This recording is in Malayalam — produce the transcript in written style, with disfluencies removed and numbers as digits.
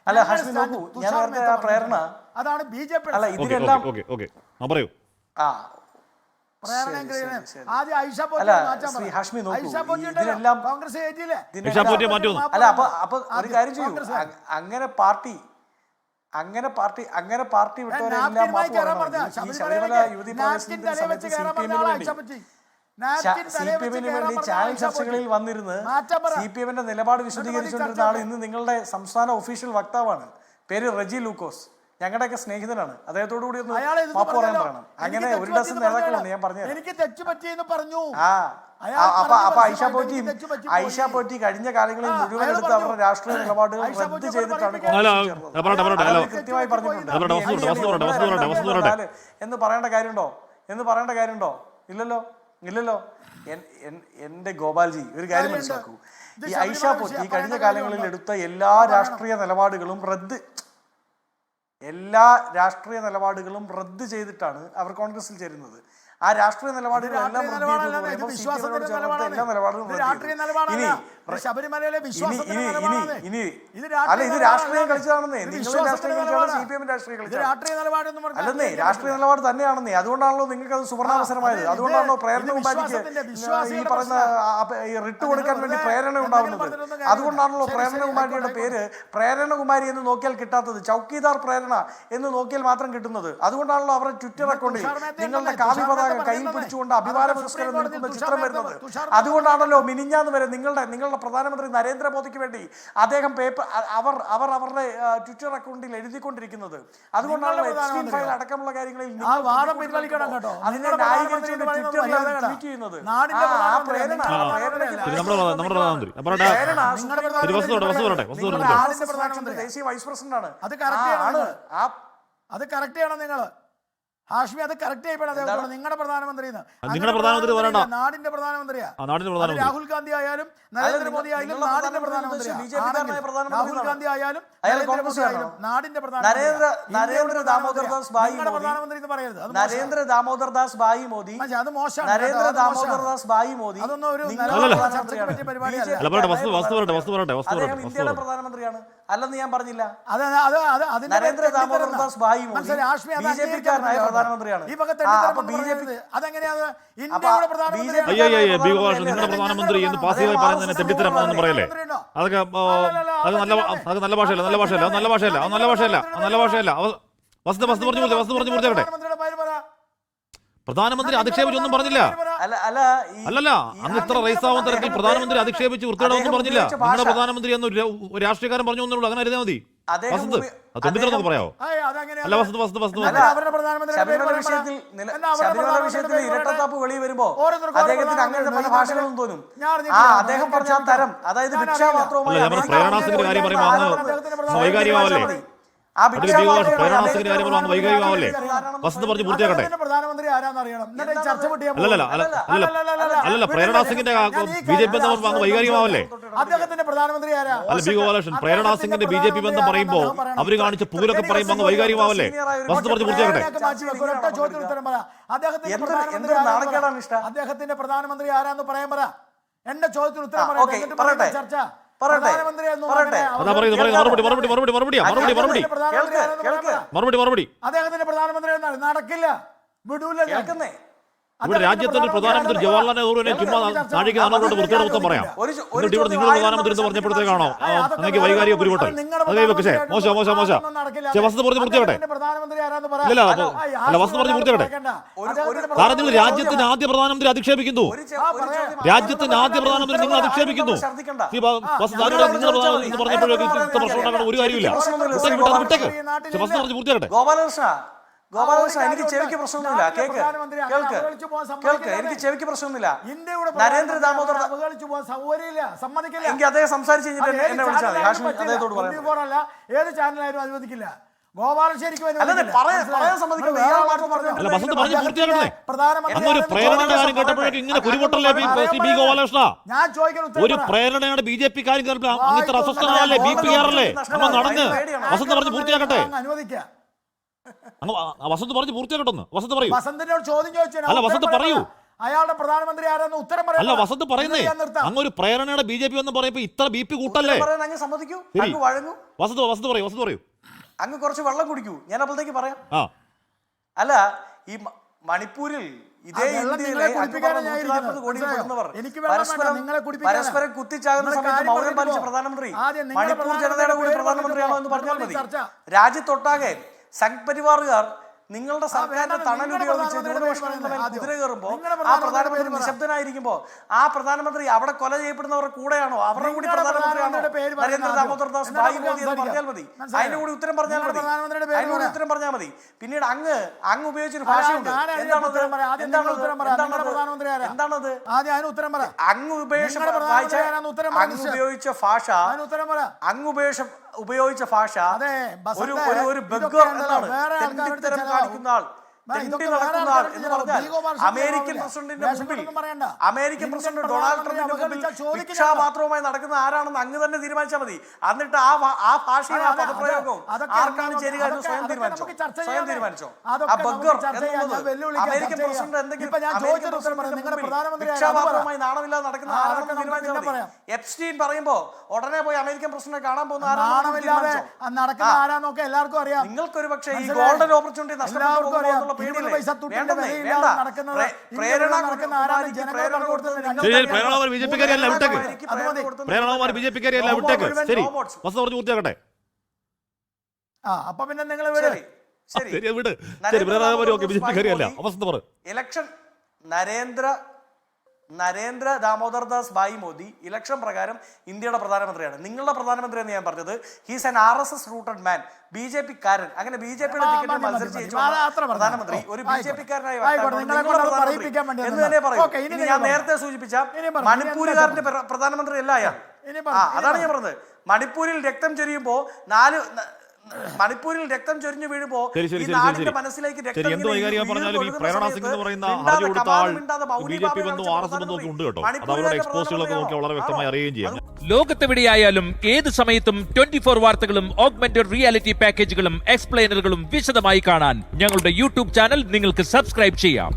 അല്ല ഹാഷ്മി നോക്കൂ, ഞാൻ നേരത്തെ ആ പ്രേരണ അതാണ് ബിജെപി. അല്ല ഇതിലെല്ലാം പറയൂ. അല്ല അപ്പൊ ഒരു കാര്യം ചെയ്യൂ, അങ്ങനെ പാർട്ടി വിട്ടവരെല്ലാം ശബരിമല യുവതി പ്രവേശനത്തിന് സമയത്ത് CPM-ന് വേണ്ടി ചാനൽ ചർച്ചകളിൽ വന്നിരുന്ന് CPM-ന്റെ നിലപാട് വിശദീകരിച്ചുകൊണ്ടിരുന്ന ആൾ ഇന്ന് നിങ്ങളുടെ സംസ്ഥാന ഒഫീഷ്യൽ വക്താവാണ്. പേര് റെജി ലൂക്കോസ്. ഞങ്ങളുടെയൊക്കെ സ്നേഹിതനാണ്. അദ്ദേഹത്തോടു കൂടി ഒന്ന് മാപ്പ് പറയാൻ പറയണം. അങ്ങനെ ഒരു ഡസൻ നേതാക്കളുണ്ട്. ഞാൻ പറഞ്ഞു എനിക്ക് തെറ്റുപറ്റിയെന്ന് പറഞ്ഞു. അപ്പൊ ഐഷ പോറ്റി കഴിഞ്ഞ കാലങ്ങളിൽ മുഴുവൻ എടുത്ത് അവരുടെ രാഷ്ട്രീയ നിലപാടുകൾ റദ്ദ് ചെയ്തിട്ടാണ് കൃത്യമായി പറഞ്ഞിട്ടുണ്ട്. എന്ന് പറയേണ്ട കാര്യമുണ്ടോ? ഇല്ലല്ലോ. എന്റെ ഗോപാൽജി ഒരു കാര്യം മനസ്സിലാക്കൂ. ഈ ഐഷ പോറ്റി കഴിഞ്ഞ കാലങ്ങളിൽ എടുത്ത എല്ലാ രാഷ്ട്രീയ നിലപാടുകളും റദ്ദ് ചെയ്തിട്ടാണ് അവർ കോൺഗ്രസിൽ ചേരുന്നത്. ആ രാഷ്ട്രീയ നിലപാടുകളെല്ലാം ഇത് രാഷ്ട്രീയം കളിച്ചതാണെന്നേ. നിങ്ങളുടെ രാഷ്ട്രീയം കളിച്ചതാണ്, CPM രാഷ്ട്രീയം കളിച്ചത് അല്ലെന്നേ. രാഷ്ട്രീയ നിലപാട് തന്നെയാണെന്നേ. അതുകൊണ്ടാണല്ലോ നിങ്ങൾക്ക് അത് സുവർണാവസരമായത്. അതുകൊണ്ടാണല്ലോ പ്രേരണകുമാരിക്ക് ഈ പറയുന്ന റിട്ട് കൊടുക്കാൻ വേണ്ടി പ്രേരണ ഉണ്ടാവുന്നത്. അതുകൊണ്ടാണല്ലോ പ്രേരണകുമാരിയുടെ പേര് പ്രേരണകുമാരി എന്ന് നോക്കിയാൽ കിട്ടാത്തത്, ചൗക്കിദാർ പ്രേരണ എന്ന് നോക്കിയാൽ മാത്രം കിട്ടുന്നത്. അതുകൊണ്ടാണല്ലോ അവരുടെ ട്വിറ്റർ അക്കൗണ്ടിൽ നിങ്ങളുടെ കാവ്യ പതാക കയ്യിൽ പിടിച്ചുകൊണ്ട് അഭിമാന പുരസ്കാരം നിൽക്കുന്ന ചിത്രം വരുന്നത്. അതുകൊണ്ടാണല്ലോ മിനിഞ്ഞാന്ന് വരെ നിങ്ങളുടെ പ്രധാനമന്ത്രി നരേന്ദ്രമോദിക്ക് വേണ്ടി അദ്ദേഹം അവരുടെ ട്വിറ്റർ അക്കൗണ്ടിൽ എഴുതിക്കൊണ്ടിരിക്കുന്നത്. അതുകൊണ്ടാണല്ലോ ഫയൽ അടക്കമുള്ള കാര്യങ്ങളിൽ അതിനെ ന്യായീകരിച്ചുകൊണ്ട് ട്വിറ്ററിൽ ട്വീറ്റ് ചെയ്യുന്നത്. ദേശീയ വൈസ് പ്രസിഡന്റ് ആണ്. അത് കറക്റ്റ് ചെയ്യണം നിങ്ങൾ ഹാഷ്മി. അത് കറക്റ്റ് ചെയ്യപ്പെടാം. നിങ്ങളുടെ പ്രധാനമന്ത്രി നാടിന്റെ പ്രധാനമന്ത്രിയാ. രാഹുൽ ഗാന്ധി ആയാലും നരേന്ദ്രമോദി ആയാലും നാടിന്റെ പ്രധാനമന്ത്രിയാ. രാഹുൽ ഗാന്ധി ആയാലും നരേന്ദ്രമോദി ആയാലും നാടിന്റെ പ്രധാനമന്ത്രി എന്ന് പറയരുത്. നരേന്ദ്ര ദാമോദർ ദാസ് ഭായി മോദി അത് മോശമാണ്. അതൊന്നും ഒരു ചർച്ചയ്ക്ക് പരിപാടിയല്ല. അദ്ദേഹം ഇന്ത്യയുടെ പ്രധാനമന്ത്രിയാണ് അല്ലെന്ന് ഞാൻ പറഞ്ഞില്ല. നരേന്ദ്ര ദാമോദർ ദാസ് ഭായി മോദി ബിജെപിക്കാരനായ പ്രധാനമന്ത്രിയാണ്. പ്രധാനമന്ത്രി എന്ന് പാസീവായി പറയുന്നതിനെ തെണ്ടിത്തരം എന്ന് പറയല്ലേ? അതൊക്കെ നല്ല ഭാഷയല്ല. വസ്തു പറഞ്ഞു പൂർത്തിയാക്കട്ടെ. പ്രധാനമന്ത്രി അധിക്ഷേപിച്ചൊന്നും പറഞ്ഞില്ല. അല്ലല്ല, അങ്ങ് ഇത്ര റൈസാവുന്ന തരത്തിൽ പ്രധാനമന്ത്രി അധിക്ഷേപിച്ച് വൃത്തിയോടൊന്നും പറഞ്ഞില്ല. നിങ്ങളുടെ പ്രധാനമന്ത്രി എന്ന് രാഷ്ട്രീയക്കാരൻ പറഞ്ഞു എന്നുള്ളൂ. അങ്ങനെ എഴുതിയാൽ മതി. തെണ്ടിത്തരം പറയാവോ? അല്ല ശബരിമല വിഷയത്തിൽ ഇരട്ടത്താപ്പ് വെളിയിൽ വരുമ്പോ അദ്ദേഹത്തിന് അങ്ങനെ പല ഭാഷകളും തോന്നും. അദ്ദേഹം പറഞ്ഞ ആ തരം, അതായത് പ്രേരണാസിന്റെ കാര്യം പറയുമ്പോൾ അങ്ങ് വൈകാരികമാവല്ലേ? വൈകാരികമാവല്ലേ? വസന്ത് പറഞ്ഞ് പൂർത്തിയാക്കട്ടെ. അല്ലല്ല, പ്രേരണ സിംഗിന്റെ BJP ബന്ധം വൈകാരികമാവല്ലേ? അല്ല ബി ഗോപാലകൃഷ്ണൻ, പ്രേരണ സിംഗിന്റെ BJP ബന്ധം പറയുമ്പോ അവര് കാണിച്ച പൂരൊക്കെ പറയുമ്പോ അങ്ങ് വൈകാരികമാവല്ലേ? വസന്ത് പറഞ്ഞ് പൂർത്തിയാക്കട്ടെ. അദ്ദേഹത്തിന്റെ പ്രധാനമന്ത്രി ആരാന്ന് പറയാൻ പറ. എന്റെ ചോദ്യത്തിന് ഉത്തരം ചർച്ച മറുപടി അദ്ദേഹത്തിന്റെ പ്രധാനമന്ത്രി നടക്കില്ല, വിടൂല. ഇവിടെ രാജ്യത്തിന്റെ പ്രധാനമന്ത്രി ജവഹർലാൽ നെഹ്റുവിനെ ചുമ്മാ നാഴിക നാളുകളുടെ വൃത്തിയുടെ മൊത്തം പറയാം. എന്നിട്ട് ഇവിടെ നിങ്ങൾ പ്രധാനമന്ത്രി എന്ന് പറഞ്ഞപ്പോഴത്തേക്കാണോ അങ്ങനെ വൈകാരിക കുരുവട്ടെ? അത് കൈവെക്കേ മോശം വസ്തു പറഞ്ഞ് പൂർത്തിയാക്കട്ടെ. ഇല്ല വസ്തു പറഞ്ഞ് പൂർത്തിയാക്കട്ടെ. കാരണം നിങ്ങൾ രാജ്യത്തിന്റെ ആദ്യ പ്രധാനമന്ത്രി അധിക്ഷേപിക്കുന്നു. രാജ്യത്തിന്റെ ആദ്യ പ്രധാനമന്ത്രി നിങ്ങൾ അധിക്ഷേപിക്കുന്നു. നിങ്ങളുടെ പ്രധാനമന്ത്രി എന്ന് പറഞ്ഞപ്പോഴേക്കും പ്രശ്നം ഉണ്ടാക്കാൻ ഒരു കാര്യമില്ല. വിട്ടേക്ക്. വസ്തു പറഞ്ഞ് പൂർത്തിയാക്കട്ടെ. ഗോപാലകൃഷ്ണ, എനിക്ക് ചെവിക്ക് പ്രശ്നമൊന്നുമില്ല. കേൾക്ക്, എനിക്ക് ചെവിക്ക് പ്രശ്നമൊന്നുമില്ല. നരേന്ദ്ര ദാമോദർ എനിക്ക് അദ്ദേഹം സംസാരിച്ച് കഴിഞ്ഞിട്ട് എന്നെ വിളിച്ചാൽ മതി. ഹാഷ്മി അദ്ദേഹത്തോട് പറയാം. ഏത് ചാനലായാലും അനുവദിക്കില്ല. ഗോപാലശ്ശേരിക്ക് ഒരു പ്രേരണയാണ് BJP കാര്യം. അങ്ങനത്തെ അസ്വസ്ഥനല്ലേ BP-ക്കാരല്ലേ? നമ്മൾ നടന്ന് വസന്ത് പറഞ്ഞ് പൂർത്തിയാക്കട്ടെ. വസന്ത് പറഞ്ഞ് പൂർത്തിയാക്കട്ടെ. വസന്ത് പറയൂ. വസന്തിനോട് ചോദ്യം ചോദിച്ചു. അല്ല വസന്ത് പറയൂ. അയാളുടെ പ്രധാനമന്ത്രി ആരാന്ന് ഉത്തരം പറയാം. അല്ല വസന്ത് പറയുന്നേ അങ്ങ് ഒരു പ്രേരണയുടെ BJP എന്ന് പറയുമ്പോ ഇത്ര BP കൂട്ടല്ലേ? വസന്ത് പറയൂ. അങ്ങ് കുറച്ച് വെള്ളം കുടിക്കൂ, ഞാൻ അപ്പോഴത്തേക്ക് പറയാം. അല്ല, ഈ മണിപ്പൂരിൽ ഇതേ ഇന്ത്യയിലെ 140 കോടി പെടുന്നവർ പരസ്പരം കുത്തിച്ചാകുന്ന സമയത്ത് മൗനം പാലിച്ച പ്രധാനമന്ത്രി മണിപ്പൂർ ജനതയുടെ കൂടി പ്രധാനമന്ത്രിയാണോ എന്ന് പറഞ്ഞാൽ മതി. രാജ്യത്തൊട്ടാകെ സംഘ് പരിവാറുകാർ നിങ്ങളുടെ സർക്കാരിന്റെ തണൽ ഉപയോഗിച്ച് കുതിര കയറുമ്പോ ആ പ്രധാനമന്ത്രി നിശബ്ദനായിരിക്കുമ്പോ ആ പ്രധാനമന്ത്രി അവിടെ കൊല ചെയ്യപ്പെടുന്നവരുടെ കൂടെയാണോ, അവരുടെ കൂടി പ്രധാനമന്ത്രിയാണോ നരേന്ദ്ര ദാമോദർദാസ് ഭായി മോദി എന്ന് പറഞ്ഞാൽ മതി. അതിന്റെ കൂടി ഉത്തരം പറഞ്ഞാൽ മതി. പിന്നീട് അങ്ങ് ഉപയോഗിച്ചൊരു ഭാഷയുണ്ട്. എന്താണത്? ഉപയോഗിച്ച ഭാഷ ഒരു ബഗ്ഗർ എന്നാണ്. തെണ്ടിത്തരം കാണിക്കുന്ന ആൾ, തെണ്ടി നടക്കുന്ന ആൾ എന്ന് പറഞ്ഞാൽ അമേരിക്കൻ പ്രസിഡന്റിന്റെ മുമ്പിൽ, അമേരിക്കൻ പ്രസിഡന്റ് ഡൊണാൾഡ് ട്രംപിന്റെ മുമ്പിൽ ഭിക്ഷാപാത്രവുമായി നടക്കുന്ന ആരാണെന്ന് അങ്ങ് തന്നെ തീരുമാനിച്ചാൽ മതി. എന്നിട്ട് ആ ഭാഷയും ആ പദപ്രയോഗവും ആർക്കാണ് ചേരുക എന്ന് സ്വയം തീരുമാനിച്ചോ. ആ ബഗ്ഗർ എന്നുള്ളത് അമേരിക്കൻ പ്രസിഡന്റ് എന്തെങ്കിലും ഭിക്ഷാപാത്രവുമായി നാണമില്ലാതെ നടക്കുന്ന ആരാണെന്ന് തീരുമാനിച്ചാൽ മതി. എപ്സ്റ്റീൻ പറയുമ്പോ ഉടനെ പോയി അമേരിക്കൻ പ്രസിഡന്റ് കാണാൻ പോകുന്ന ആരാണെന്ന് എല്ലാവർക്കും അറിയാം. നിങ്ങൾക്കൊരു പക്ഷേ ഈ ഗോൾഡൻ ഓപ്പർച്യൂണിറ്റി നഷ്ടപ്പെട്ടു ഇലക്ഷൻ നരേന്ദ്ര ദാമോദർദാസ് ഭായി മോദി ഇലക്ഷൻ പ്രകാരം ഇന്ത്യയുടെ പ്രധാനമന്ത്രിയാണ്. നിങ്ങളുടെ പ്രധാനമന്ത്രി എന്ന് ഞാൻ പറഞ്ഞത് he's an RSS rooted man, BJP കാരൻ. അങ്ങനെ BJPയുടെ ടിക്കറ്റിൽ മത്സരിച്ച് പ്രധാനമന്ത്രി ഒരു BJP-കാരനായ എന്ന് തന്നെ പറയും. ഞാൻ നേരത്തെ സൂചിപ്പിച്ച മണിപ്പൂരുകാരന്റെ പ്രധാനമന്ത്രി അല്ല അയാൾ. അതാണ് ഞാൻ പറഞ്ഞത്. മണിപ്പൂരിൽ രക്തം ചൊരിഞ്ഞു വീഴുമ്പോ ഈ നാടിന്റെ മനസ്സിലേക്ക് ലോകത്തെവിടെയായാലും ഏത് സമയത്തും 24 വാർത്തകളും ഓഗ്മെന്റഡ് റിയാലിറ്റി പാക്കേജുകളും എക്സ്പ്ലെയിനറുകളും വിശദമായി കാണാൻ ഞങ്ങളുടെ യൂട്യൂബ് ചാനൽ നിങ്ങൾക്ക് സബ്സ്ക്രൈബ് ചെയ്യാം.